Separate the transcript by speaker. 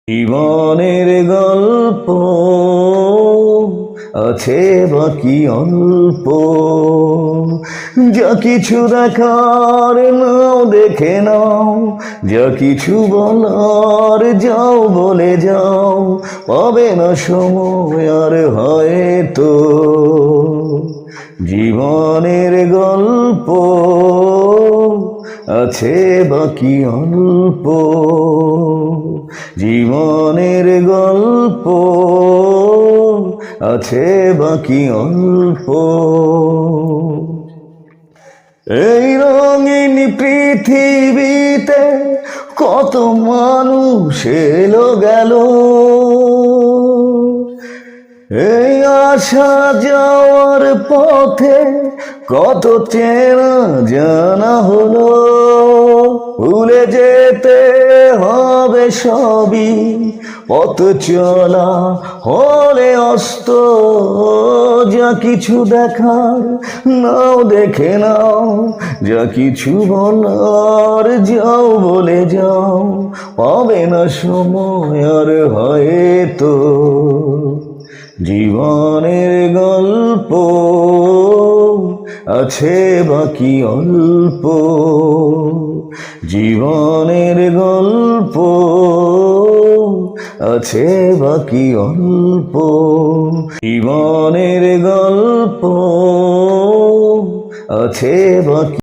Speaker 1: জীবনের গল্প আছে বাকি অল্প, যা কিছু দেখার নাও দেখে নাও, যা কিছু বলার যাও বলে যাও, পাবে না সময় আর হয়তো। জীবনের গল্প আছে বাকি অল্প, জীবনের গল্প আছে বাকি অল্প। এই রঙিন পৃথিবীতে কত মানুষ এলো গেল, এই আসা যাওয়ার পথে কত চেনা জানা হলো। ভুলে যেতে হবে সবই, পথ চলা হলে অস্ত, যা কিছু দেখার নাও দেখে নাও, যা কিছু বলার যাও বলে যাও, পাবে না সময় আর হয়তো। জীবনের গল্প আছে বাকি অল্প, জীবনের গল্প আছে বাকি অল্প, জীবনের গল্প আছে বাকি